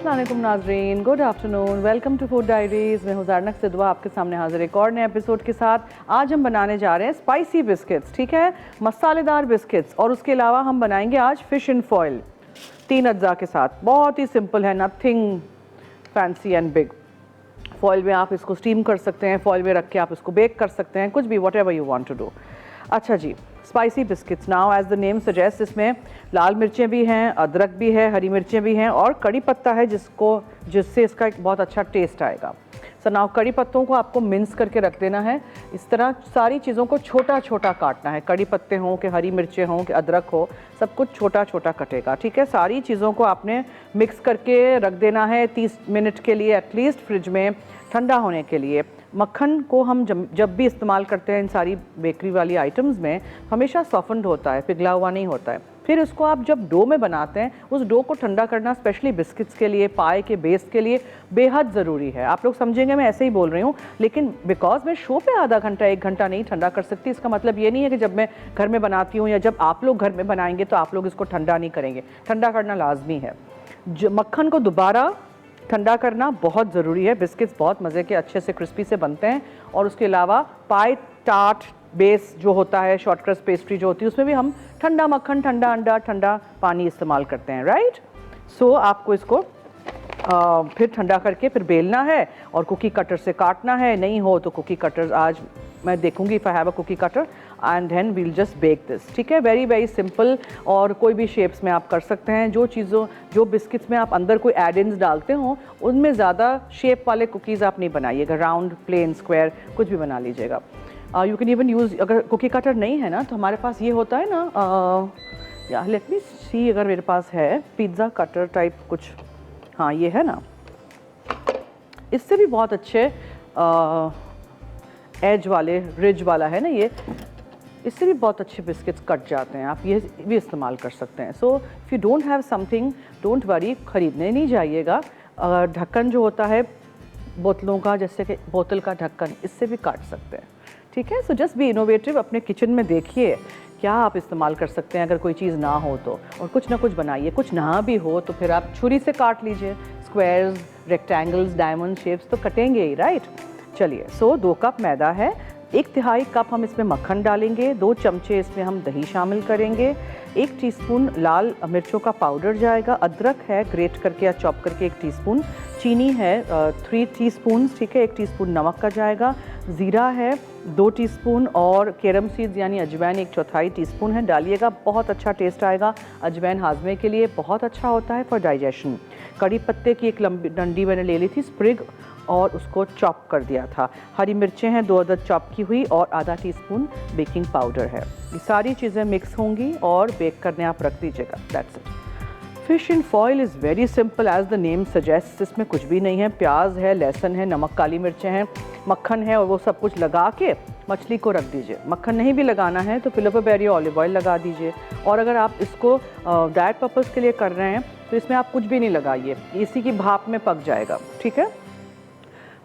अस्सलाम वालेकुम नाज़रीन, good afternoon, welcome to Food Diaries. मैं हूं ज़ारनक सिद्दवा आपके सामने हाजिर एक और नए एपिसोड के साथ। आज हम बनाने जा रहे हैं स्पाइसी बिस्किट्स, ठीक है, मसालेदार बिस्किट्स। और उसके अलावा हम बनाएंगे आज फ़िश इन फॉइल 3 अज्जा के साथ। बहुत ही सिंपल है, nothing fancy and big. Foil में आप इसको स्टीम कर सकते हैं, फॉइल में रख के आप इसको बेक कर सकते हैं, कुछ भी, whatever you want to do. अच्छा जी, spicy biscuits. Now as the name suggest, इसमें लाल मिर्चें भी हैं, अदरक भी है, हरी मिर्चें भी हैं और कड़ी पत्ता है जिससे इसका एक बहुत अच्छा टेस्ट आएगा। सो नाउ कड़ी पत्तों को आपको मिन्स करके रख देना है। इस तरह सारी चीज़ों को छोटा छोटा काटना है। कड़ी पत्ते हों कि हरी मिर्चें हों कि अदरक हो, सब कुछ छोटा छोटा कटेगा, ठीक है। सारी चीज़ों को आपने मिक्स करके रख देना है 30 मिनट के लिए एटलीस्ट, फ्रिज में ठंडा होने के लिए। मक्खन को हम जब भी इस्तेमाल करते हैं इन सारी बेकरी वाली आइटम्स में, हमेशा सॉफ्टन्ड होता है, पिघला हुआ नहीं होता है। फिर उसको आप जब डो में बनाते हैं, उस डो को ठंडा करना स्पेशली बिस्किट्स के लिए, पाए के बेस के लिए बेहद ज़रूरी है। आप लोग समझेंगे मैं ऐसे ही बोल रही हूँ, लेकिन बिकॉज मैं शो पे आधा घंटा 1 घंटा नहीं ठंडा कर सकती, इसका मतलब ये नहीं है कि जब मैं घर में बनाती हूँ या जब आप लोग घर में बनाएंगे तो आप लोग इसको ठंडा नहीं करेंगे। ठंडा करना लाजमी है। मक्खन को दोबारा ठंडा करना बहुत ज़रूरी है। बिस्किट्स बहुत मज़े के अच्छे से क्रिस्पी से बनते हैं। और उसके अलावा पाई टार्ट बेस जो होता है, शॉर्ट क्रस्ट पेस्ट्री जो होती है, उसमें भी हम ठंडा मक्खन, ठंडा अंडा, ठंडा पानी इस्तेमाल करते हैं, राइट। सो आपको इसको फिर ठंडा करके फिर बेलना है और कुकी कटर से काटना है। नहीं हो तो कुकी कटर, आज मैं देखूंगी if I have a cookie cutter, and then we'll just bake this, ठीक है। Very very simple. और कोई भी शेप्स में आप कर सकते हैं। जो बिस्किट्स में आप अंदर कोई एड-इन्स डालते हो, उनमें ज़्यादा शेप वाले कुकीज़ आप नहीं बनाइएगा। राउंड, प्लेन, स्क्वायर कुछ भी बना लीजिएगा। यू कैन इवन यूज़, अगर कुकी कटर नहीं है ना तो हमारे पास ये होता है ना, या लेट मी सी, अगर मेरे पास है पिज़्ज़ा कटर टाइप कुछ, हाँ ये है ना, इससे भी बहुत अच्छे एज वाले, रिज वाला है ना ये, इससे भी बहुत अच्छे बिस्किट्स कट जाते हैं। आप ये भी इस्तेमाल कर सकते हैं। So if you don't have something, don't worry, ख़रीदने नहीं जाइएगा। ढक्कन जो होता है बोतलों का, जैसे कि बोतल का ढक्कन, इससे भी काट सकते हैं, ठीक है। So just be innovative. अपने किचन में देखिए क्या आप इस्तेमाल कर सकते हैं। अगर कोई चीज़ ना हो तो, और कुछ ना कुछ बनाइए। कुछ ना भी हो तो फिर आप छुरी से काट लीजिए। स्क्वायर्स, रेक्टेंगल्स, डायमंड शेप्स तो कटेंगे ही, राइट। चलिए, सो 2 कप मैदा है, 1/3 कप हम इसमें मक्खन डालेंगे, 2 चमचे इसमें हम दही शामिल करेंगे, 1 टीस्पून लाल मिर्चों का पाउडर जाएगा, अदरक है ग्रेट करके या चॉप करके 1 टीस्पून, चीनी है 3 टीस्पून, ठीक है, 1 टीस्पून नमक का जाएगा, ज़ीरा है 2 टीस्पून और कैरम सीड्स यानी अजवाइन 1/4 टीस्पून है। डालिएगा, बहुत अच्छा टेस्ट आएगा। अजवाइन हाजमे के लिए बहुत अच्छा होता है फॉर डाइजेशन। कड़ी पत्ते की एक लंबी डंडी मैंने ले ली थी, स्प्रिग, और उसको चॉप कर दिया था। हरी मिर्चें हैं 2 अदद चॉप की हुई, और आधा टीस्पून बेकिंग पाउडर है। ये सारी चीज़ें मिक्स होंगी और बेक करने आप रख दीजिएगा। That's it. Fish in foil is very simple as the name suggest. इसमें कुछ भी नहीं है। प्याज है, लहसुन है, नमक, काली मिर्चें हैं, मक्खन है, और वो सब कुछ लगा के मछली को रख दीजिए। मक्खन नहीं भी लगाना है तो फिलिपर बेरी ऑलिव ऑयल लगा दीजिए। और अगर आप इसको डाइट पर्पज़ के लिए कर रहे हैं तो इसमें आप कुछ भी नहीं लगाइए, इसी की भाप में पक जाएगा, ठीक है।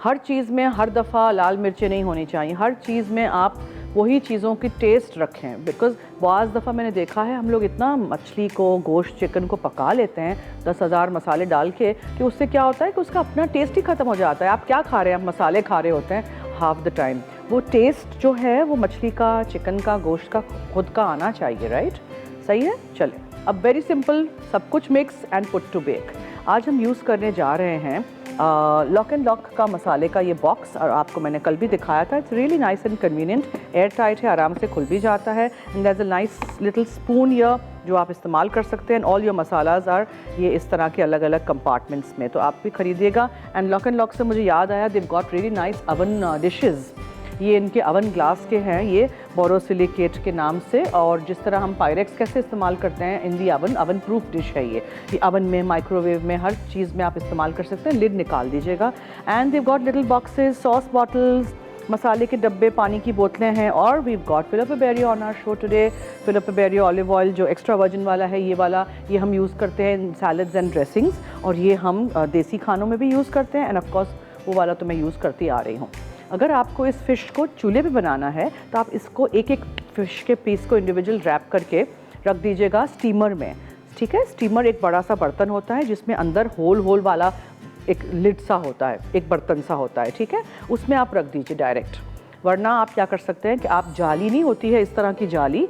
हर चीज़ में हर दफ़ा लाल मिर्चें नहीं होनी चाहिए। हर चीज़ में आप वही चीज़ों की टेस्ट रखें, बिकॉज़ बाज़ दफ़ा मैंने देखा है हम लोग इतना मछली को, गोश्त, चिकन को पका लेते हैं 10,000 मसाले डाल के, कि उससे क्या होता है कि उसका अपना टेस्ट ही ख़त्म हो जाता है। आप क्या खा रहे हैं? आप मसाले खा रहे होते हैं हाफ द टाइम। वो टेस्ट जो है वो मछली का, चिकन का, गोश्त का खुद का आना चाहिए, राइट। सही है। चले, अब वेरी सिंपल, सब कुछ mix and put to bake. आज हम यूज़ करने जा रहे हैं लॉक एंड लॉक का मसाले का ये बॉक्स, और आपको मैंने कल भी दिखाया था। It's really nice and convenient, air tight है, आराम से खुल भी जाता है। And there is a nice little spoon here जो आप इस्तेमाल कर सकते हैं। ऑल योर मसालाज आर ये इस तरह के अलग अलग कंपार्टमेंट्स में, तो आप भी खरीदिएगा। एंड लॉक एंड लॉक से मुझे याद आया, they got really nice oven dishes. ये इनके अवन ग्लास के हैं, ये बोरोसिलिकेट के नाम से। और जिस तरह हम पायरेक्स कैसे इस्तेमाल करते हैं इन दी अवन, अवन प्रूफ डिश है ये अवन में, माइक्रोवेव में, हर चीज़ में आप इस्तेमाल कर सकते हैं। लिड निकाल दीजिएगा। And they've got little boxes, sauce bottles, मसाले के डब्बे, पानी की बोतलें हैं। और we got Filippo Berio on our show today. Filippo Berio olive oil जो एक्स्ट्रा वर्जिन वाला है, ये वाला, ये हम यूज़ करते हैं इन सैलड्स एंड ड्रेसिंग्स, और ये हम देसी खानों में भी यूज़ करते हैं। एंड ऑफकोर्स वो वाला तो मैं यूज़ करती आ रही हूँ। अगर आपको इस फ़िश को चूल्हे पे बनाना है तो आप इसको एक एक फ़िश के पीस को इंडिविजुअल रैप करके रख दीजिएगा स्टीमर में। ठीक है। स्टीमर एक बड़ा सा बर्तन होता है जिसमें अंदर होल वाला एक लिड सा होता है, एक बर्तन सा होता है, ठीक है। उसमें आप रख दीजिए डायरेक्ट, वरना आप क्या कर सकते हैं कि आप जाली नहीं होती है इस तरह की जाली,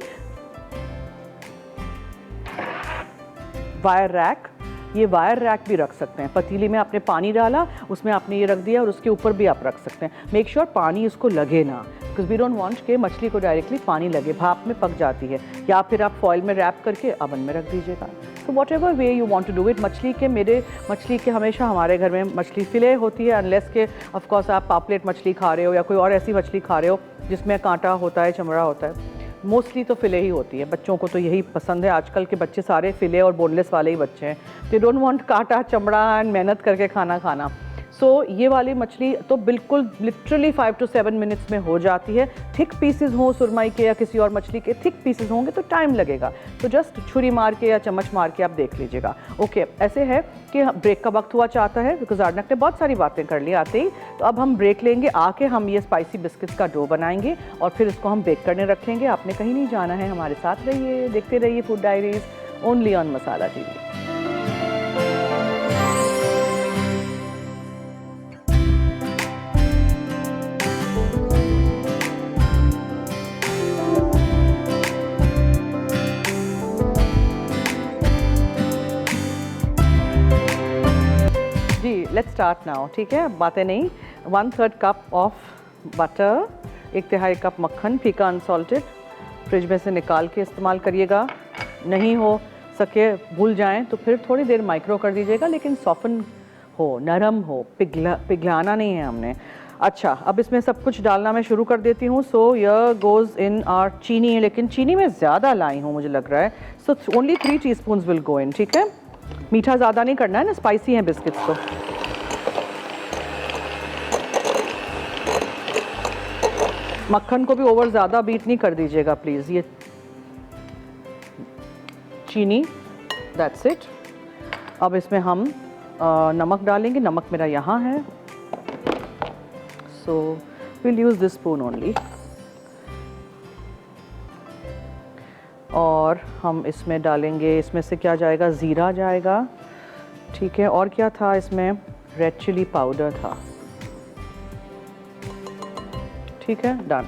वायर रैक, ये वायर रैक भी रख सकते हैं। पतीली में आपने पानी डाला, उसमें आपने ये रख दिया और उसके ऊपर भी आप रख सकते हैं। मेक श्योर पानी उसको लगे ना, बिकॉज वी डोंट वांट कि मछली को डायरेक्टली पानी लगे, भाप में पक जाती है। या फिर आप फॉइल में रैप करके ओवन में रख दीजिएगा। So whatever way you want to do it. मछली के हमेशा हमारे घर में मछली फिले होती है, अनलेस के ऑफकोर्स आप पापलेट मछली खा रहे हो या कोई और ऐसी मछली खा रहे हो जिसमें कांटा होता है, चमड़ा होता है। मोस्टली तो फिले ही होती है, बच्चों को तो यही पसंद है। आजकल के बच्चे सारे फिले और बोनलेस वाले ही बच्चे हैं, दे डोंट वांट कांटा, चमड़ा एंड मेहनत करके खाना। सो ये वाली मछली तो बिल्कुल लिटरली 5 to 7 मिनट्स में हो जाती है। थिक पीसेस हों सुरमई के या किसी और मछली के, थिक पीसेस होंगे तो टाइम लगेगा, तो जस्ट छुरी मार के या चम्मच मार के आप देख लीजिएगा। ओके, ऐसे है कि ब्रेक का वक्त हुआ चाहता है, बिकॉज आर्नक ने बहुत सारी बातें कर ली आते ही। तो अब हम ब्रेक लेंगे, आके हम ये स्पाइसी बिस्किट्स का डो बनाएंगे और फिर इसको हम बेक करने रखेंगे। आपने कहीं नहीं जाना है, हमारे साथ रहिए, देखते रहिए food Diaries only on Masala TV. Let's start now, ठीक है, बातें नहीं। 1/3 कप ऑफ बटर, 1/3 कप मक्खन, फीका अनसॉल्टेड, फ्रिज में से निकाल के इस्तेमाल करिएगा। नहीं हो सके, भूल जाएं तो फिर थोड़ी देर माइक्रो कर दीजिएगा, लेकिन सॉफ्टन हो, नरम हो, पिघलाना नहीं है हमने। अच्छा, अब इसमें सब कुछ डालना मैं शुरू कर देती हूँ। सो यर गोज़ इन आर चीनी, लेकिन चीनी में ज़्यादा लाई हूँ मुझे लग रहा है। So only 3 teaspoons will go in, ठीक है। मीठा ज़्यादा नहीं करना है ना, स्पाइसी हैं बिस्किट्स तो। मक्खन को भी ओवर ज़्यादा बीट नहीं कर दीजिएगा प्लीज़। ये चीनी, दैट्स इट। अब इसमें हम नमक डालेंगे, नमक मेरा यहाँ है, so will use this spoon only. और हम इसमें डालेंगे, इसमें से क्या जाएगा, ज़ीरा जाएगा, ठीक है। और क्या था इसमें, रेड चिली पाउडर था, ठीक है, डन,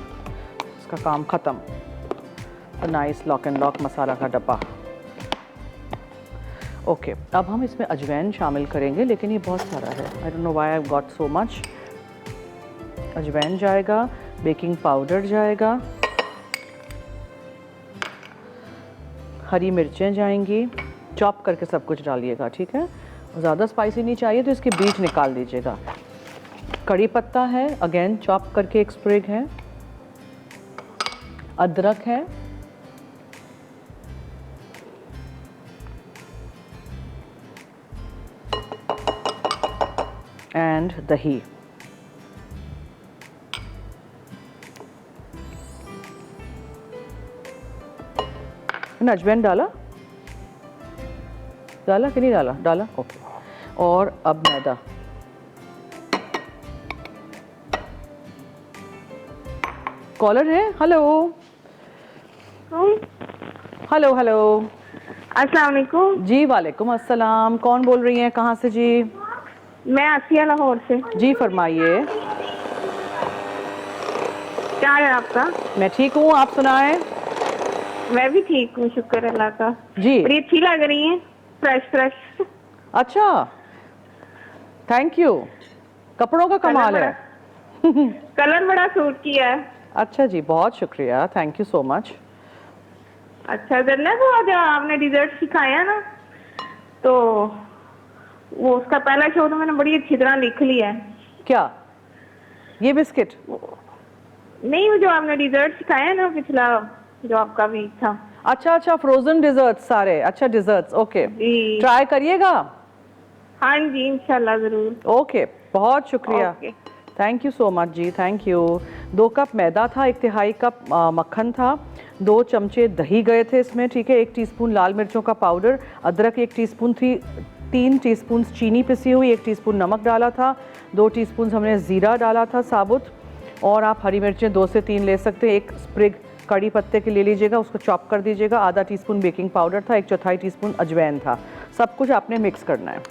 इसका काम ख़त्म। नाइस लॉक एंड लॉक मसाला का डब्बा। ओके, अब हम इसमें अजवाइन शामिल करेंगे, लेकिन ये बहुत सारा है, I don't know why I got so much. अजवाइन जाएगा, बेकिंग पाउडर जाएगा, हरी मिर्चें जाएंगी, चॉप करके सब कुछ डालिएगा, ठीक है। ज़्यादा स्पाइसी नहीं चाहिए तो इसकी बीज निकाल दीजिएगा। कड़ी पत्ता है, अगेन चॉप करके एक स्प्रिग है, अदरक है, एंड दही। अजवाइन डाला कि नहीं डाला? डाला, ओके। और अब मैदा, कॉलर है, हेलो हेलो हेलो, अस्सलाम वालेकुम। जी वालेकुम अस्सलाम। कौन बोल रही हैं, कहाँ से जी? मैं आसिया लाहौर से। जी फरमाइए। क्या है आपका? मैं ठीक हूँ, आप सुनाएं। मैं भी ठीक हूँ, शुक्र अल्लाह का। जी, बड़ी अच्छी लग रही हैं, फ्रेश। अच्छा, थैंक यू। कपड़ों का कमाल है। कलर बड़ा सूट किया है। अच्छा जी, बहुत शुक्रिया, थैंक यू सो मच। अच्छा जन्ना, वो आज आपने डिजर्ट सिखाया ना, तो वो उसका पहला शो तो मैंने बड़ी अच्छी तरह लिख लिया है। क्या ये बिस्किट? नहीं, वो जो आपने डिजर्ट सिखाया ना पिछला, जो आपका वीक था। अच्छा, फ्रोजन डिजर्ट्स सारे। अच्छा, डिजर्ट्स, ओके, ट्राई करिएगा। हाँ जी, इंशाल्लाह जरूर। ओके, बहुत शुक्रिया, थैंक यू सो मच जी, थैंक यू। 2 कप मैदा था, 1/3 कप मक्खन था, 2 चमचे दही गए थे इसमें, ठीक है। 1 टीस्पून लाल मिर्चों का पाउडर, अदरक 1 टीस्पून थी, 3 टीस्पून चीनी पिसी हुई, 1 टीस्पून नमक डाला था, 2 टीस्पून हमने ज़ीरा डाला था साबुत, और आप हरी मिर्चें 2 से 3 ले सकते हैं, 1 स्प्रिग कड़ी पत्ते के ले लीजिएगा, उसको चॉप कर दीजिएगा। आधा टीस्पून बेकिंग पाउडर था, 1/4 टीस्पून अजवाइन था। सब कुछ आपने मिक्स करना है।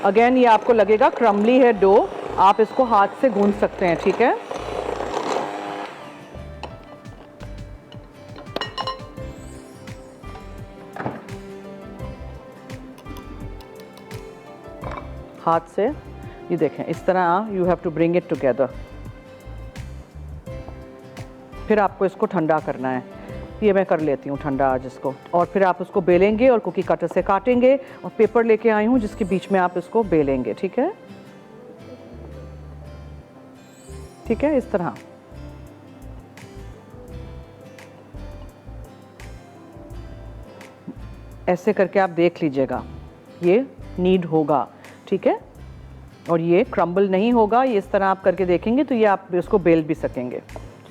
अगेन ये आपको लगेगा क्रम्बली है डो, आप इसको हाथ से गूंथ सकते हैं, ठीक है। हाथ से ये देखें, इस तरह you have to bring it together. फिर आपको इसको ठंडा करना है। ये मैं कर लेती हूँ ठंडा आज इसको, और फिर आप उसको बेलेंगे और कुकी कटर से काटेंगे, और पेपर लेके आई हूँ जिसके बीच में आप इसको बेलेंगे, ठीक है। ठीक है, इस तरह। ऐसे करके आप देख लीजिएगा, ये नीड होगा, ठीक है। और ये क्रम्बल नहीं होगा, ये इस तरह आप करके देखेंगे तो ये आप इसको बेल भी सकेंगे।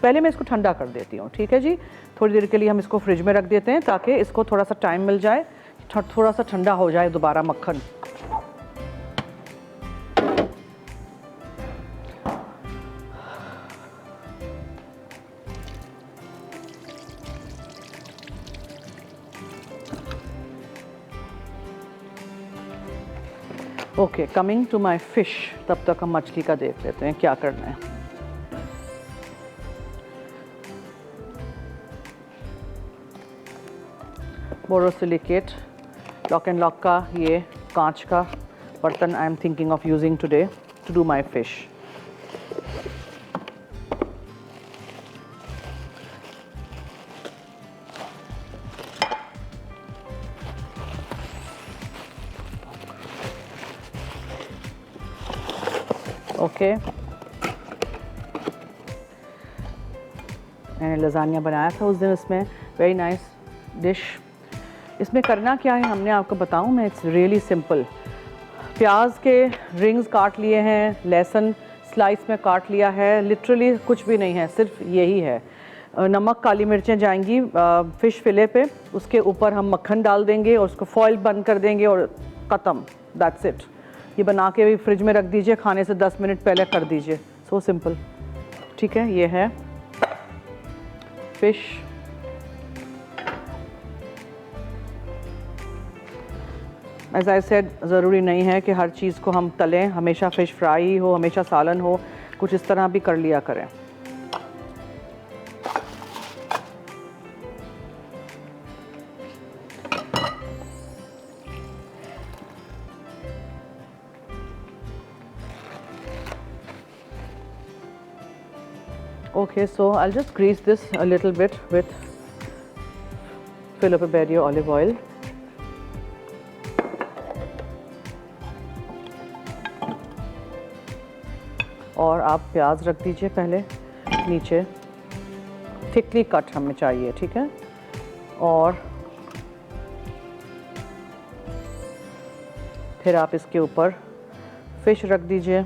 पहले मैं इसको ठंडा कर देती हूँ, ठीक है जी। थोड़ी देर के लिए हम इसको फ्रिज में रख देते हैं ताकि इसको थोड़ा सा टाइम मिल जाए, थोड़ा सा ठंडा हो जाए दोबारा मक्खन। Okay, coming to my fish. तब तक हम मछली का देख लेते हैं क्या करना है। बोरोसिलिकेट लॉक एंड लॉक का ये कांच का बर्तन I am thinking of using today to do my fish. Okay, मैंने लजानिया बनाया था उस दिन, इसमें वेरी नाइस डिश। इसमें करना क्या है हमने आपको बताऊं मैं, इट्स रियली सिंपल। प्याज के रिंग्स काट लिए हैं, लहसुन स्लाइस में काट लिया है, लिटरली कुछ भी नहीं है, सिर्फ यही है। नमक, काली मिर्चें जाएंगी फ़िश फिले पे, उसके ऊपर हम मक्खन डाल देंगे और उसको फॉइल बंद कर देंगे और ख़त्म, दैट्स इट। ये बना के भी फ्रिज में रख दीजिए, खाने से 10 मिनट पहले कर दीजिए, सो सिंपल, ठीक है। ये है फिश। एज आई सेड, ज़रूरी नहीं है कि हर चीज़ को हम तलें, हमेशा फ़िश फ्राई ही हो, हमेशा सालन हो, कुछ इस तरह भी कर लिया करें। Okay, so I'll just grease this a little bit with Philippa Berrio olive oil. और आप प्याज रख दीजिए पहले नीचे, थिकली कट हमें चाहिए, ठीक है। और फिर आप इसके ऊपर फिश रख दीजिए।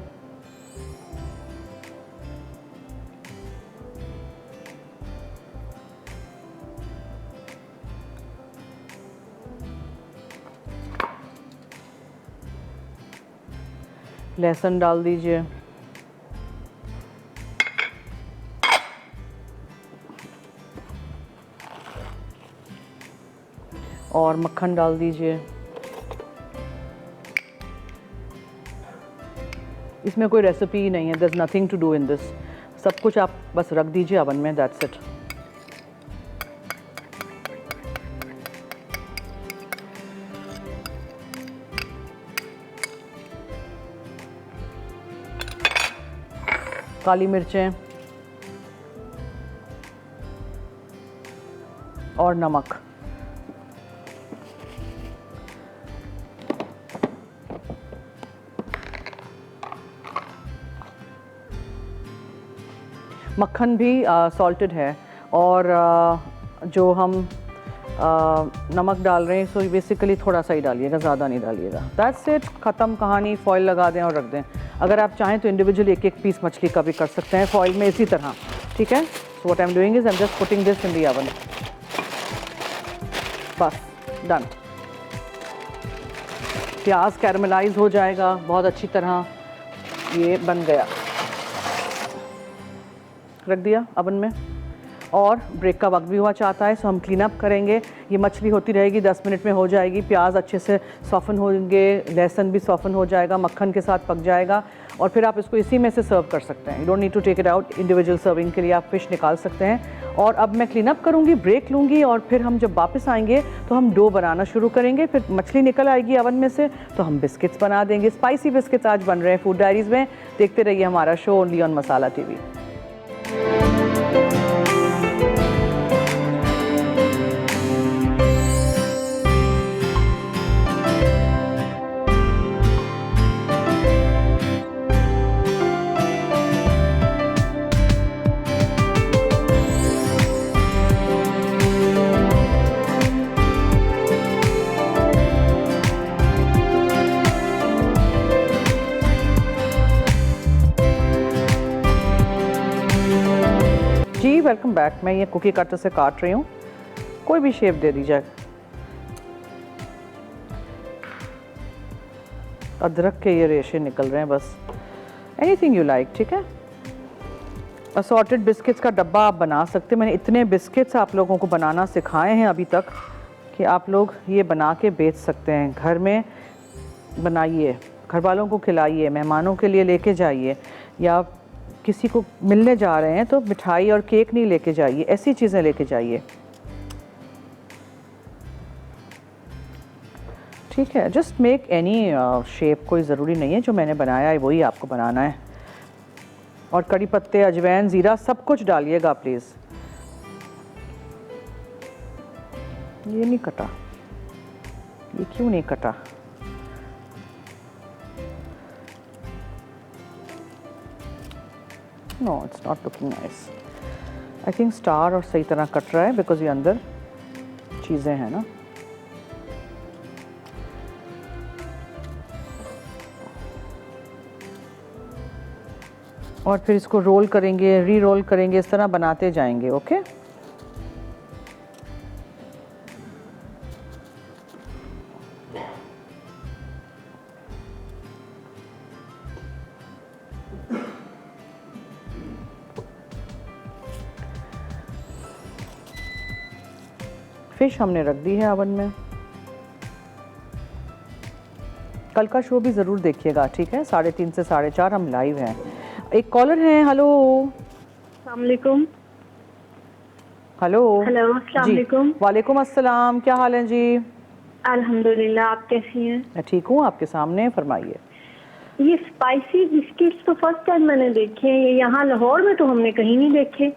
लहसुन डाल दीजिए, और मक्खन डाल दीजिए। इसमें कोई रेसिपी ही नहीं है, there is nothing to do in this. सब कुछ आप बस रख दीजिए अवन में, दैट्स इट। काली मिर्चें और नमक। मक्खन भी सॉल्टेड है, और जो हम नमक डाल रहे हैं, सो बेसिकली थोड़ा सा ही डालिएगा, ज़्यादा नहीं डालिएगा। दैट्स इट, ख़त्म कहानी। फॉइल लगा दें और रख दें। अगर आप चाहें तो इंडिविजुअल एक एक पीस मछली का भी कर सकते हैं फॉइल में, इसी तरह, ठीक है। So what I am doing is I am just putting this in the oven, बस डन। प्याज कैरमलाइज हो जाएगा बहुत अच्छी तरह। ये बन गया, रख दिया अवन में। और ब्रेक का वक्त भी हुआ चाहता है, सो हम क्लीन अप करेंगे। ये मछली होती रहेगी, 10 मिनट में हो जाएगी। प्याज अच्छे से सॉफ़न होंगे, लहसुन भी सॉफ़न हो जाएगा, मक्खन के साथ पक जाएगा। और फिर आप इसको इसी में से सर्व कर सकते हैं। You don't need to take it out. Individual serving के लिए आप फ़िश निकाल सकते हैं। और अब मैं क्लीन अप करूँगी, ब्रेक लूँगी, और फिर हम जब वापस आएंगे तो हम डो बनाना शुरू करेंगे। फिर मछली निकल आएगी अवन में से तो हम बिस्किट्स बना देंगे। स्पाइसी बिस्किट्स आज बन रहे हैं फूड डायरीज़ में। देखते रहिए हमारा show only on Masala TV. जी वेलकम बैक। मैं ये कुकी कटर से काट रही हूँ, कोई भी शेप दे दीजिए। अदरक के ये रेशे निकल रहे हैं बस, एनीथिंग यू लाइक, ठीक है। असॉर्टेड बिस्किट्स का डब्बा आप बना सकते हैं। मैंने इतने बिस्किट्स आप लोगों को बनाना सिखाए हैं अभी तक कि आप लोग ये बना के बेच सकते हैं। घर में बनाइए, घर वालों को खिलाइए, मेहमानों के लिए लेके जाइए, या किसी को मिलने जा रहे हैं तो मिठाई और केक नहीं लेके जाइए, ऐसी चीज़ें लेके जाइए, ठीक है। जस्ट मेक एनी शेप, कोई ज़रूरी नहीं है जो मैंने बनाया है वही आपको बनाना है। और कड़ी पत्ते, अजवाइन, ज़ीरा सब कुछ डालिएगा प्लीज़। ये नहीं कटा, ये क्यों नहीं कटा? No it's not looking nice. I think star और सही तरह कट रहा है बिकॉज ये अंदर चीज़ें हैं ना। और फिर इसको रोल करेंगे, री रोल करेंगे, इस तरह बनाते जाएंगे। ओके फिश हमने रख दी है ओवन में। कल का शो भी ज़रूर देखिएगा, ठीक है। 3:30 से 4:30 हम लाइव हैं। एक कॉलर हैं, हेलो। अस्सलाम वालेकुम। हेलो हेलो, अस्सलाम वालेकुम। वालेकुम अस्सलाम, क्या हाल है जी? अल्हम्दुलिल्लाह, आप कैसी हैं? मैं ठीक हूँ, आपके सामने, फरमाइए। ये स्पाइसी बिस्किट्स तो फर्स्ट टाइम मैंने देखे हैं। ये यहाँ लाहौर में तो हमने कहीं नहीं देखे।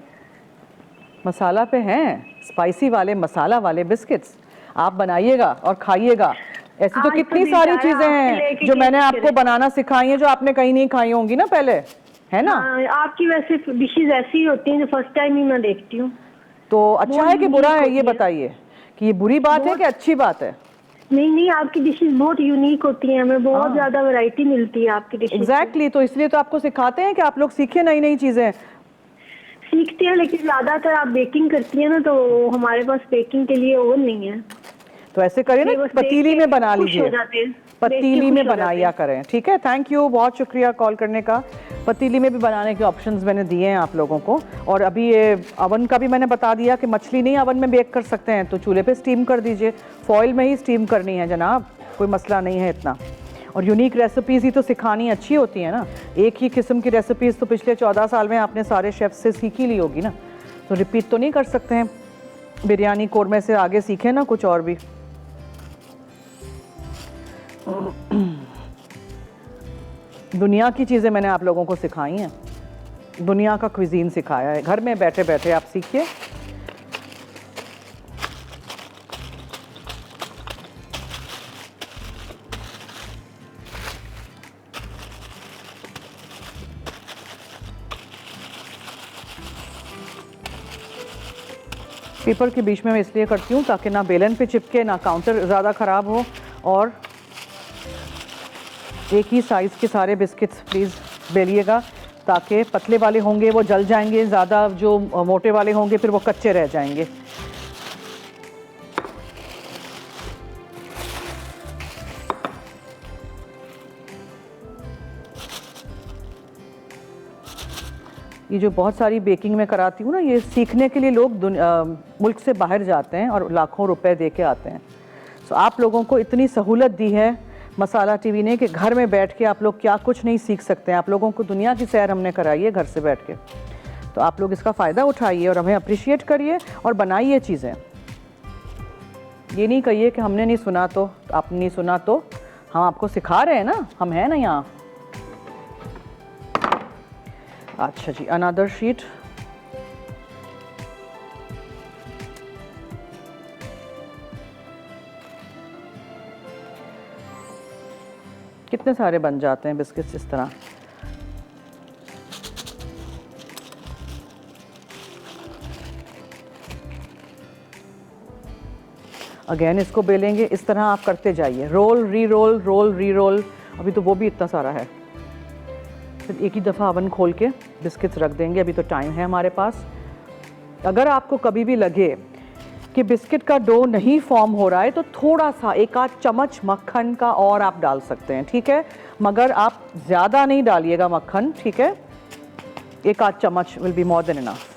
मसाला पे हैं स्पाइसी वाले, मसाला वाले बिस्किट्स। आप बनाइएगा और खाइएगा। ऐसी तो आज कितनी दिल सारी चाह रहा चीज़ें आपसे हैं लेके जो मैंने टेस्ट आपको करें। बनाना सिखाई हैं जो आपने कहीं नहीं खाई होंगी ना पहले, है ना। आपकी वैसे डिशेज ऐसी होती हैं जो फर्स्ट टाइम ही मैं देखती हूँ। तो अच्छा बहुत है कि बुरा है, यूनिक ये होती है। बताइए कि ये बुरी बात है कि अच्छी बात है? नहीं नहीं, आपकी डिशेज बहुत यूनिक होती हैं। हमें बहुत ज्यादा वैरायटी मिलती है आपकी डिशेज। एग्जैक्टली, तो इसलिए तो आपको सिखाते हैं कि आप लोग सीखें नई नई चीज़ें। सीखते हैं, लेकिन ज्यादातर आप बेकिंग करती हैं ना, तो हमारे पास बेकिंग के लिए ओवन नहीं है। तो ऐसे करिए ना, ये बस पतीली देख के में बना खुश हो लीजिए, जाते हैं। पतीली देख के में खुश हो बनाया जाते करें, ठीक है। थैंक यू, बहुत शुक्रिया कॉल करने का। पतीली में भी बनाने के ऑप्शंस मैंने दिए हैं आप लोगों को। और अभी ये अवन का भी मैंने बता दिया कि मछली नहीं अवन में बेक कर सकते हैं तो चूल्हे पे स्टीम कर दीजिए। फॉइल में ही स्टीम करनी है जनाब, कोई मसला नहीं है इतना। और यूनिक रेसिपीज़ ही तो सिखानी अच्छी होती है ना। एक ही किस्म की रेसिपीज़ तो पिछले 14 साल में आपने सारे शेफ से सीख ही ली होगी ना, तो रिपीट तो नहीं कर सकते हैं। बिरयानी कोरमे से आगे सीखें ना कुछ और भी। दुनिया की चीज़ें मैंने आप लोगों को सिखाई हैं, दुनिया का क्विजीन सिखाया है। घर में बैठे बैठे आप सीखिए। पेपर के बीच में मैं इसलिए करती हूँ ताकि ना बेलन पे चिपके, ना काउंटर ज़्यादा ख़राब हो। और एक ही साइज़ के सारे बिस्किट्स प्लीज़ बेलिएगा, ताकि पतले वाले होंगे वो जल जाएंगे, ज़्यादा जो मोटे वाले होंगे फिर वो कच्चे रह जाएंगे। ये जो बहुत सारी बेकिंग में कराती हूँ ना, ये सीखने के लिए लोग मुल्क से बाहर जाते हैं और लाखों रुपए दे के आते हैं। सो आप लोगों को इतनी सहूलत दी है मसाला टीवी ने कि घर में बैठ के आप लोग क्या कुछ नहीं सीख सकते हैं। आप लोगों को दुनिया की सैर हमने कराई है घर से बैठ के, तो आप लोग इसका फ़ायदा उठाइए और हमें अप्रिशिएट करिए और बनाइए चीज़ें। ये नहीं कहिए कि हमने नहीं सुना तो आपने नहीं सुना, तो हम आपको सिखा रहे हैं ना, हम हैं ना यहाँ। अच्छा जी, अनदर शीट। कितने सारे बन जाते हैं बिस्किट्स इस तरह। अगेन इसको बेलेंगे, इस तरह आप करते जाइए, रोल री रोल, रोल री रोल। अभी तो वो भी इतना सारा है। फिर एक ही दफ़ा ओवन खोल के बिस्किट्स रख देंगे, अभी तो टाइम है हमारे पास। अगर आपको कभी भी लगे कि बिस्किट का डो नहीं फॉर्म हो रहा है तो थोड़ा सा 1 आध चम्मच मक्खन का और आप डाल सकते हैं, ठीक है, मगर आप ज़्यादा नहीं डालिएगा मक्खन, ठीक है। 1 आध चम्मच will be more than enough.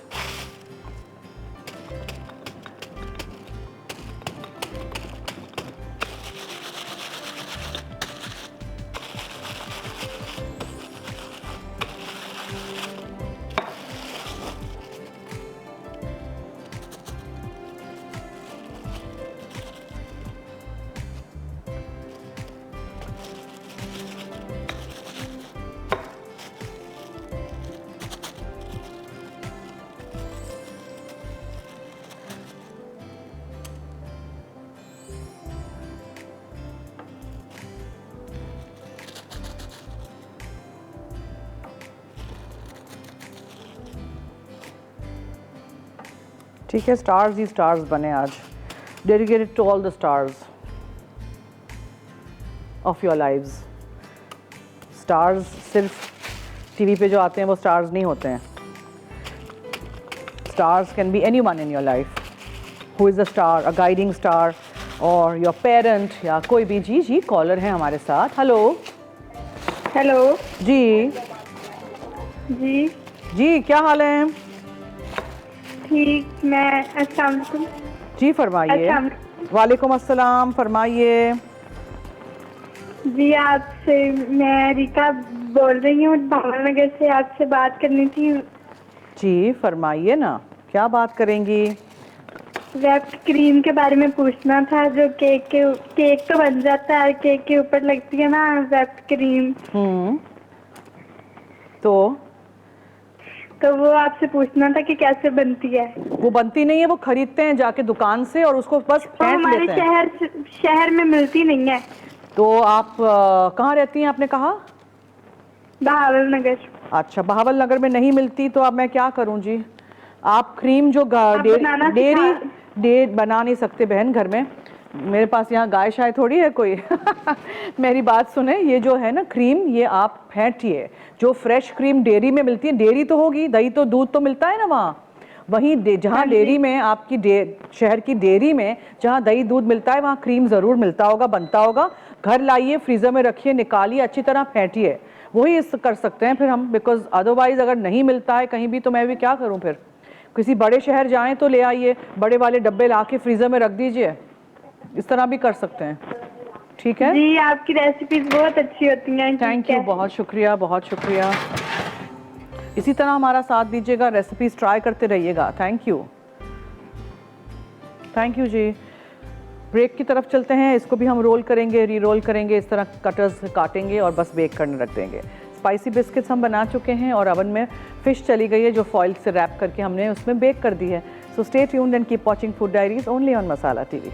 ठीक है, स्टार्स ही स्टार्स बने आज, dedicated to all the stars of your lives. Stars सिर्फ टीवी पे जो आते हैं वो स्टार्स नहीं होते हैं। Stars can be anyone in your life who is a star, a guiding star और योर पेरेंट या कोई भी। जी जी, कॉलर है हमारे साथ। हेलो हेलो जी। जी जी, क्या हाल है? ठीक, मैं अस्सलाम वालेकुम। जी फरमाइए। अस्सलाम। वालेकुम अस्सलाम, फरमाइए। जी, आपसे मैं रीता बोल रही हूँ, भावनगर से। आपसे बात करनी थी। जी फरमाइए ना, क्या बात करेंगी? व्हिप्ड क्रीम के बारे में पूछना था, जो केक तो बन जाता है, केक के ऊपर लगती है ना व्हिप्ड क्रीम। तो वो आपसे पूछना था कि कैसे बनती है। वो बनती नहीं है, वो खरीदते हैं जाके दुकान से और उसको बस वो फेंट हमारे लेते हैं। शहर में मिलती नहीं है। तो आप कहाँ रहती हैं आपने कहा? बहावल नगर। अच्छा, बहावल नगर में नहीं मिलती तो अब मैं क्या करूं जी? आप क्रीम जो डेरी बना नहीं सकते बहन घर में। मेरे पास यहाँ गाय शाय थोड़ी है कोई। मेरी बात सुने, ये जो है ना क्रीम, ये आप फेंटिए। जो फ्रेश क्रीम डेयरी में मिलती है, डेयरी तो होगी, दही तो दूध तो मिलता है ना वहाँ, वहीं जहाँ डेयरी में आपकी शहर की डेयरी में जहाँ दही दूध मिलता है वहाँ क्रीम ज़रूर मिलता होगा, बनता होगा। घर लाइए, फ्रीज़र में रखिए, निकालिए, अच्छी तरह फेंटिए, वही इस कर सकते हैं फिर हम। बिकॉज अदरवाइज अगर नहीं मिलता है कहीं भी तो मैं भी क्या करूँ फिर? किसी बड़े शहर जाएं तो ले आइए, बड़े वाले डब्बे ला के फ्रीज़र में रख दीजिए, इस तरह भी कर सकते हैं, ठीक है जी। आपकी रेसिपीज बहुत अच्छी होती हैं। थैंक यू, बहुत शुक्रिया, बहुत शुक्रिया। इसी तरह हमारा साथ दीजिएगा, रेसिपीज ट्राई करते रहिएगा। थैंक यू, थैंक यू जी। ब्रेक की तरफ चलते हैं। इसको भी हम रोल करेंगे, री रोल करेंगे, इस तरह कटर्स काटेंगे और बस बेक करने रख देंगे। स्पाइसी बिस्किट्स हम बना चुके हैं और ओवन में फ़िश चली गई है जो फॉइल से रैप करके हमने उसमें बेक कर दी है। So stay tuned and keep watching Food Diaries only on Masala TV.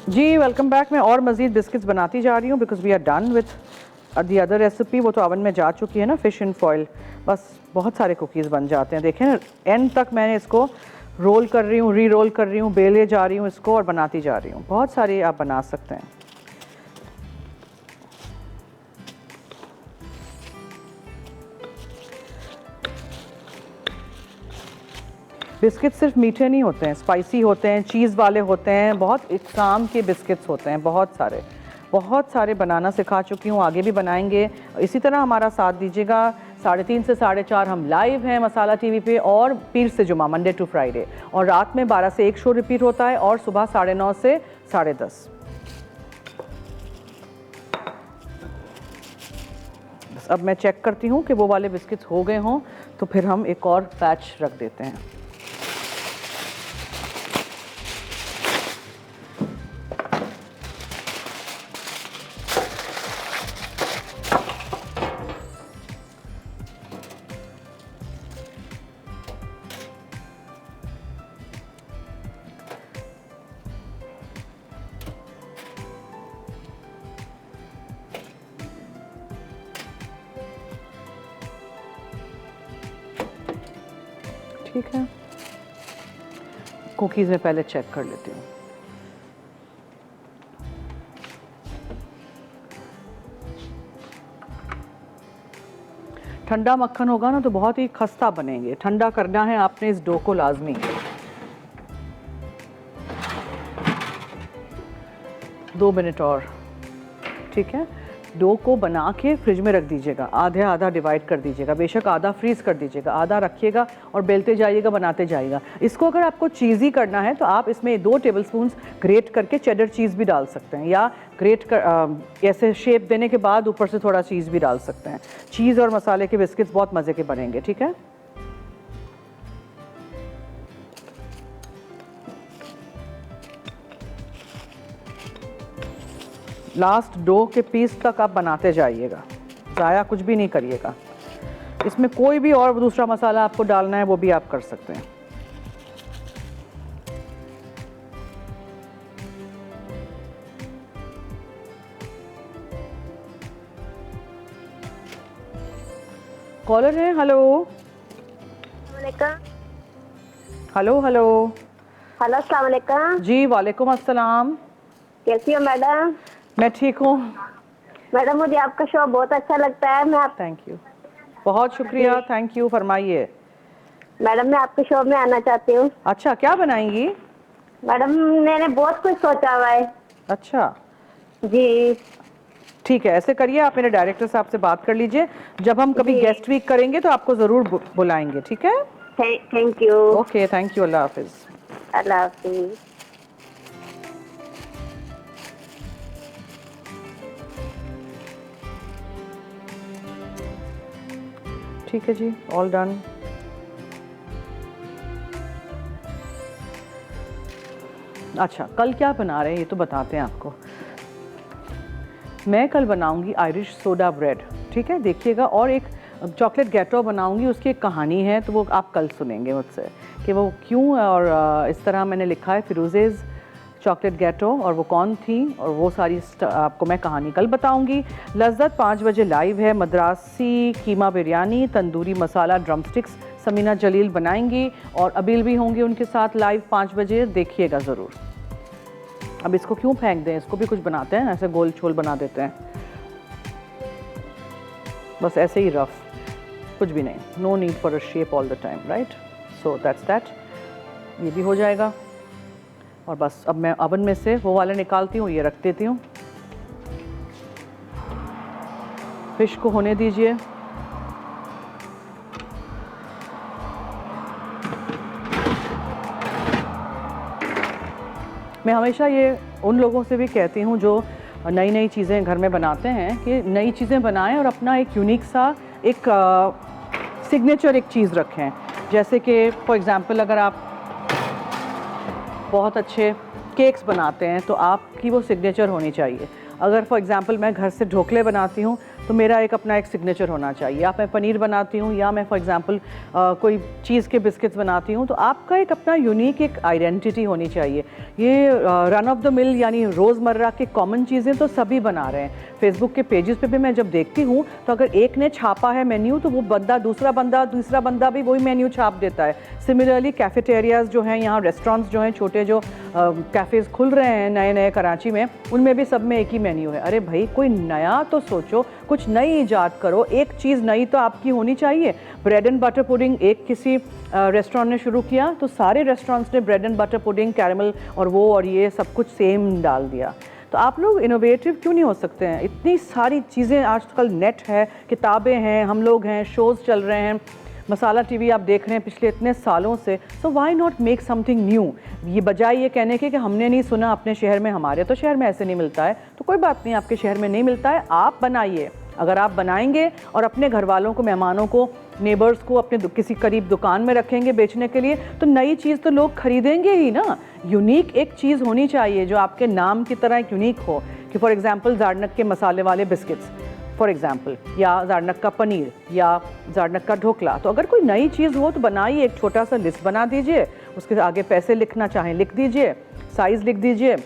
जी वेलकम बैक। मैं और मज़ीद बिस्किट्स बनाती जा रही हूँ because we are done with the other recipe. वो तो ओवन में जा चुकी है ना, फ़िश इन फॉइल। बस बहुत सारे कुकीज़ बन जाते हैं। देखें ना, एंड तक मैंने इसको रोल कर रही हूँ, री रोल कर रही हूँ, बेले जा रही हूँ इसको और बनाती जा रही हूँ। बहुत सारे आप बना सकते हैं। बिस्किट सिर्फ मीठे नहीं होते हैं, स्पाइसी होते हैं, चीज़ वाले होते हैं, बहुत इकसाम के बिस्किट्स होते हैं, बहुत सारे बनाना सिखा चुकी हूँ, आगे भी बनाएंगे। इसी तरह हमारा साथ दीजिएगा। 3:30 से 4:30 हम लाइव हैं मसाला टीवी पे, और पीर से जुमा, मंडे टू फ्राइडे, और रात में 12 से 1 शो रिपीट होता है, और सुबह 9:30 से 10:30। बस अब मैं चेक करती हूँ कि वो वाले बिस्किट्स हो गए हों, तो फिर हम एक और बैच रख देते हैं। ठीक है, कुकीज़ में पहले चेक कर लेती हूँ। ठंडा मक्खन होगा ना तो बहुत ही खस्ता बनेंगे। ठंडा करना है आपने इस डो को लाजमी। 2 मिनट और, ठीक है। डो को बना के फ्रिज में रख दीजिएगा, आधा आधा डिवाइड कर दीजिएगा, बेशक आधा फ्रीज कर दीजिएगा, आधा रखिएगा और बेलते जाइएगा, बनाते जाइएगा। इसको अगर आपको चीज़ी करना है तो आप इसमें 2 टेबलस्पून ग्रेट करके चेडर चीज़ भी डाल सकते हैं, या ग्रेट कर ऐसे शेप देने के बाद ऊपर से थोड़ा चीज़ भी डाल सकते हैं। चीज़ और मसाले के बिस्किट्स बहुत मज़े के बनेंगे, ठीक है। लास्ट डो के पीस तक आप बनाते जाइएगा, ज़ाया कुछ भी नहीं करिएगा। इसमें कोई भी और दूसरा मसाला आपको डालना है वो भी आप कर सकते हैं। कॉलर है, हेलो हेलो हेलो हेलो, अस्सलाम वालेकुम। जी वालेकुम अस्सलाम। कैसी हो मैडम? मैं ठीक हूँ मैडम, मुझे आपका शो बहुत अच्छा लगता है। मैं आप थैंक यू, बहुत शुक्रिया, थैंक यू। फरमाइए मैडम, मैं आपके शो में आना चाहती हूँ। अच्छा, क्या बनाएंगी? मैडम, मैंने बहुत कुछ सोचा हुआ है। अच्छा जी ठीक है, ऐसे करिए, आप मेरे डायरेक्टर साहब से बात कर लीजिए। जब हम कभी जी। गेस्ट वीक करेंगे तो आपको ज़रूर बुलाएंगे, ठीक है। Thank you. Okay, thank you, अल्लाह हाफिज़। अल्लाह हाफिज। ठीक है जी, ऑल डन। अच्छा, कल क्या बना रहे हैं ये तो बताते हैं आपको। मैं कल बनाऊंगी आयरिश सोडा ब्रेड, ठीक है, देखिएगा। और एक चॉकलेट गैटो बनाऊंगी, उसकी एक कहानी है, तो वो आप कल सुनेंगे मुझसे कि वो क्यों और इस तरह मैंने लिखा है फिरोज़ेज़ चॉकलेट गैटो, और वो कौन थी, और वो सारी आपको मैं कहानी कल बताऊंगी। लज्जत 5 बजे लाइव है। मद्रासी कीमा बिरयानी, तंदूरी मसाला ड्रमस्टिक्स समीना जलील बनाएंगी, और अबील भी होंगे उनके साथ लाइव 5 बजे, देखिएगा ज़रूर। अब इसको क्यों फेंक दें, इसको भी कुछ बनाते हैं, ऐसे गोल छोल बना देते हैं, बस ऐसे ही रफ, कुछ भी नहीं, no need for a shape all the time, right. So that's that, ये भी हो जाएगा। और बस अब मैं ओवन में से वो वाले निकालती हूँ, ये रख देती हूँ। फिश को होने दीजिए। मैं हमेशा ये उन लोगों से भी कहती हूँ जो नई नई चीज़ें घर में बनाते हैं कि नई चीज़ें बनाएं और अपना एक यूनिक सा एक सिग्नेचर एक चीज़ रखें। जैसे कि फॉर एग्ज़ाम्पल अगर आप बहुत अच्छे केक्स बनाते हैं तो आपकी वो सिग्नेचर होनी चाहिए। अगर फॉर एग्ज़ाम्पल मैं घर से ढोकले बनाती हूँ तो मेरा एक अपना एक सिग्नेचर होना चाहिए। या मैं पनीर बनाती हूँ या मैं फॉर एग्जांपल कोई चीज़ के बिस्किट्स बनाती हूँ, तो आपका एक अपना यूनिक एक आइडेंटिटी होनी चाहिए। ये रन ऑफ द मिल यानी रोज़मर्रा के कॉमन चीज़ें तो सभी बना रहे हैं। फेसबुक के पेजेस पे भी मैं जब देखती हूँ तो अगर एक ने छापा है मेन्यू तो वो तीसरा बंदा भी वही मेन्यू छाप देता है। सिमिलरली कैफेटेरियाज़ जो हैं यहाँ, रेस्टोरेंट्स जो हैं, छोटे जो कैफ़ेज़ खुल रहे हैं नए कराची में, उनमें भी सब में एक ही मेन्यू है। अरे भाई कोई नया तो सोचो, कुछ नई ईजाद करो, एक चीज़ नई तो आपकी होनी चाहिए। ब्रेड एंड बटर पुडिंग एक किसी रेस्टोरेंट ने शुरू किया तो सारे रेस्टोरेंट्स ने bread and butter pudding, caramel और ये सब कुछ सेम डाल दिया। तो आप लोग इनोवेटिव क्यों नहीं हो सकते हैं? इतनी सारी चीज़ें आजकल, नेट है, किताबें हैं, हम लोग हैं, शोज़ चल रहे हैं, मसाला टीवी आप देख रहे हैं पिछले इतने सालों से। So why not make something new? ये बजाय ये कहने के कि हमने नहीं सुना अपने शहर में, हमारे तो शहर में ऐसे नहीं मिलता है, तो कोई बात नहीं, आपके शहर में नहीं मिलता है, आप बनाइए। अगर आप बनाएंगे और अपने घर वालों को, मेहमानों को, नेबर्स को अपने किसी करीब दुकान में रखेंगे बेचने के लिए, तो नई चीज़ तो लोग खरीदेंगे ही ना। यूनिक एक चीज़ होनी चाहिए जो आपके नाम की तरह एक यूनिक हो, कि फॉर एग्जांपल ज़ारनक के मसाले वाले बिस्किट्स फॉर एग्जांपल, या ज़ारनक का पनीर, या ज़ारनक का ढोकला। तो अगर कोई नई चीज़ हो तो बनाइए, एक छोटा सा लिस्ट बना दीजिए, उसके आगे पैसे लिखना चाहें लिख दीजिए, साइज़ लिख दीजिए,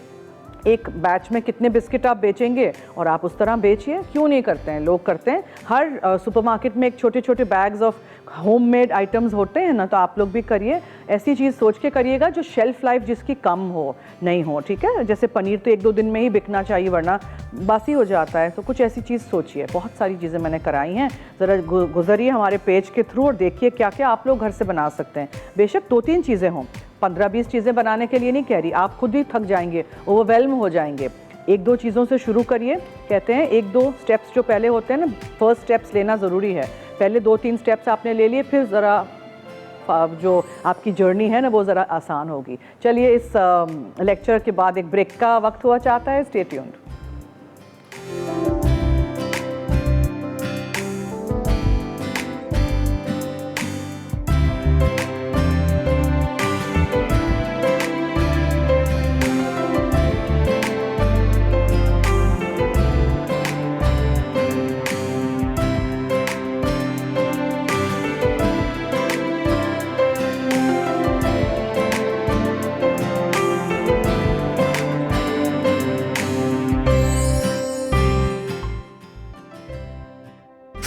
एक बैच में कितने बिस्किट आप बेचेंगे और आप उस तरह बेचिए। क्यों नहीं करते हैं? लोग करते हैं। हर सुपरमार्केट में एक छोटे छोटे बैग्स ऑफ होममेड आइटम्स होते हैं ना, तो आप लोग भी करिए। ऐसी चीज़ सोच के करिएगा जो शेल्फ लाइफ जिसकी कम हो, नहीं हो, ठीक है? जैसे पनीर तो 1-2 दिन में ही बिकना चाहिए वरना बासी हो जाता है, तो कुछ ऐसी चीज़ सोचिए। बहुत सारी चीज़ें मैंने कराई हैं, ज़रा गुजरिए हमारे पेज के थ्रू और देखिए क्या क्या आप लोग घर से बना सकते हैं। बेशक 2-3 चीज़ें हों, 15-20 चीज़ें बनाने के लिए नहीं कह रही, आप खुद ही थक जाएंगे, ओवरवेल्म हो जाएंगे। 1-2 चीज़ों से शुरू करिए। कहते हैं 1-2 स्टेप्स जो पहले होते हैं ना, फर्स्ट स्टेप्स लेना ज़रूरी है। पहले 2-3 स्टेप्स आपने ले लिए, फिर ज़रा जो आपकी जर्नी है ना वो ज़रा आसान होगी। चलिए, इस लेक्चर के बाद एक ब्रेक का वक्त हुआ चाहता है। Stay tuned.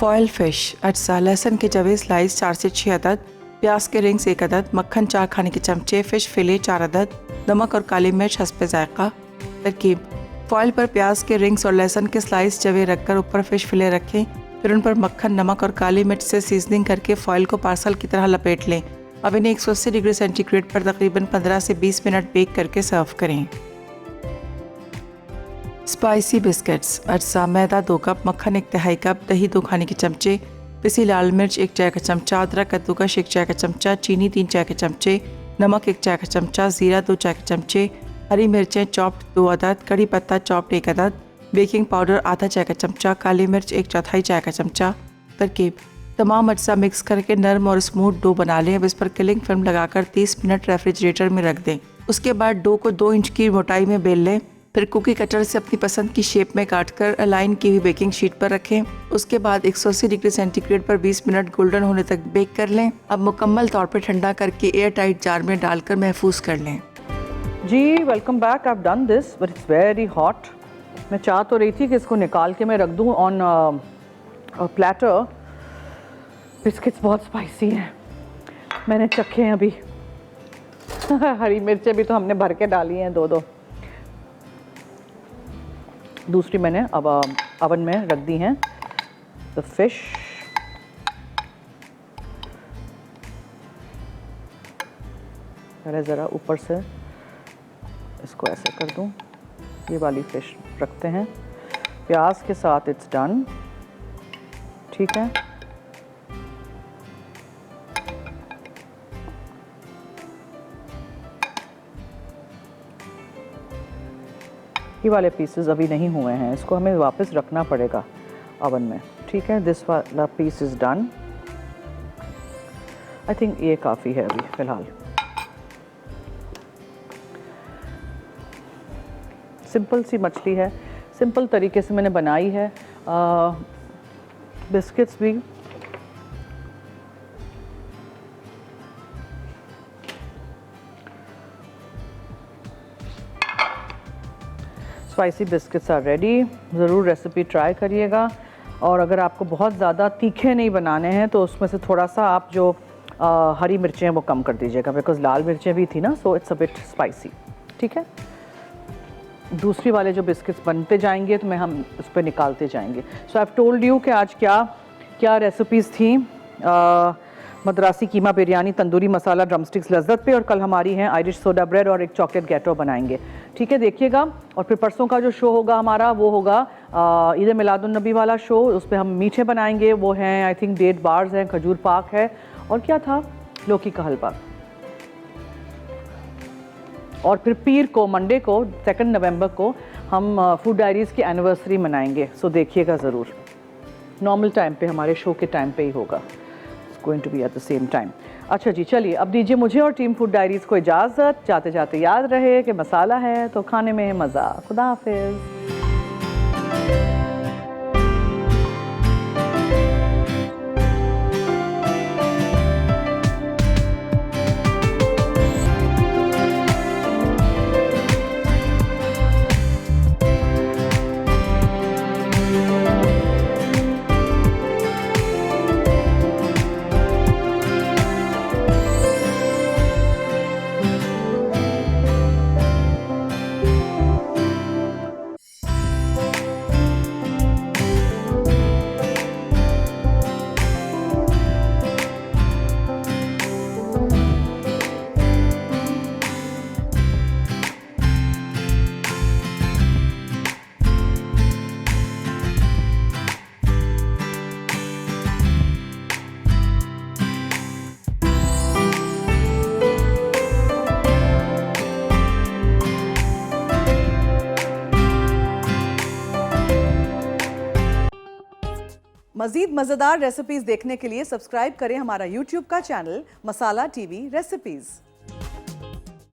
फॉयल फिश अज्जा, लहसुन के जवे स्लाइस 4 से 6 अदद, प्याज के रिंग्स 1 अदद, मक्खन 4 खाने के चमचे, फ़िश फिले 4 अदद, नमक और काली मिर्च हस्ब जायका। तरकीब: फॉयल पर प्याज के रिंग्स और लहसुन के स्लाइस जवे रखकर ऊपर फ़िश फिले रखें, फिर उन पर मक्खन, नमक और काली मिर्च से सीजनिंग करके फॉयल को पार्सल की तरह लपेट लें। अब इन्हें 180 डिग्री सेंटीग्रेड पर तकरीबन 15 से 20 मिनट बेक करके सर्व करें। स्पाइसी बिस्किट्स अज्जा, मैदा 2 कप, मक्खन 1/2 कप, दही 2 खाने के चमचे, पिसी लाल मिर्च 1 चाय का चमचा, अदरक कद्दूकस 1 चाय का चमचा, चीनी 3 चाय के चमचे, नमक 1 चाय का चमचा, ज़ीरा 2 चाय के चमचे, हरी मिर्चें चॉप्ड 2 अदद, कड़ी पत्ता चॉप्ड 1 अदद, बेकिंग पाउडर आधा चाय का चमचा, काली मिर्च 1/4 चाय का चमचा। तरकीब: तमाम अज्जा मिक्स करके नरम और स्मूथ डो बना लें। अब इस पर किलिंग फिल्म लगाकर 30 मिनट रेफ्रिजरेटर में रख दें। उसके बाद डो को 2 इंच की मोटाई में बेल लें, फिर कुकी कटर से अपनी पसंद की शेप में काटकर अलाइन की हुई बेकिंग शीट पर रखें। उसके बाद 180 डिग्री सेंटीग्रेड पर 20 मिनट गोल्डन होने तक बेक कर लें। अब मुकम्मल तौर पर ठंडा करके एयर टाइट जार में डालकर महफूज कर लें। जी, welcome back. I have done this but it's very hot. मैं चाह तो रही थी कि इसको निकाल के मैं रख दूँ ऑन प्लेटर। बिस्किट्स बहुत स्पाइसी हैं, मैंने चखे हैं अभी। हरी मिर्चें भी तो हमने भर के डाली हैं 2-2। दूसरी मैंने अब अवन में रख दी हैं। द फिश, पहले ज़रा ऊपर से इसको ऐसे कर दूं। ये वाली फिश रखते हैं प्याज के साथ। इट्स डन, ठीक है। ये वाले पीसेस अभी नहीं हुए हैं, इसको हमें वापस रखना पड़ेगा ओवन में, ठीक है। दिस वाला piece is done. I think ये काफ़ी है अभी फ़िलहाल। सिंपल सी मछली है, सिंपल तरीके से मैंने बनाई है। बिस्किट्स भी स्पाइसी बिस्किट्स आर रेडी। ज़रूर रेसिपी ट्राई करिएगा। और अगर आपको बहुत ज़्यादा तीखे नहीं बनाने हैं तो उसमें से थोड़ा सा आप जो हरी मिर्चें हैं वो कम कर दीजिएगा, बिकॉज लाल मिर्चें भी थी ना, so it's a bit spicy. ठीक है, दूसरी वाले जो बिस्किट्स बनते जाएंगे तो हम उस पर निकालते जाएंगे। सो आई हैव टोल्ड यू कि आज क्या क्या रेसिपीज़ थी। मद्रासी कीमा बिरयानी, तंदूरी मसाला, ड्रमस्टिक्स लज्जत पे, और कल हमारी हैं आयरिश सोडा ब्रेड और एक चॉकलेट गैटो बनाएंगे। ठीक है, देखिएगा। और फिर परसों का जो शो होगा हमारा वो होगा ईद मिलादुन्नबी वाला शो। उस पर हम मीठे बनाएंगे, वो हैं आई थिंक डेट बार्स हैं, खजूर पाक है, और क्या था, लौकी का हलवा। और फिर पीर को, मंडे को 2 नवंबर को हम फूड डायरीज़ की एनिवर्सरी मनाएंगे। सो देखिएगा ज़रूर। नॉर्मल टाइम पे, हमारे शो के टाइम पे ही होगा। Going to be at the same time. अच्छा जी, चलिए अब दीजिए मुझे और टीम फूड डायरीज़ को इजाज़त। जाते जाते याद रहे कि मसाला है तो खाने में है मज़ा। खुदा हाफिज़। मज़ीद मज़ेदार रेसिपीज़ देखने के लिए सब्सक्राइब करें हमारा YouTube का चैनल मसाला टीवी रेसिपीज़।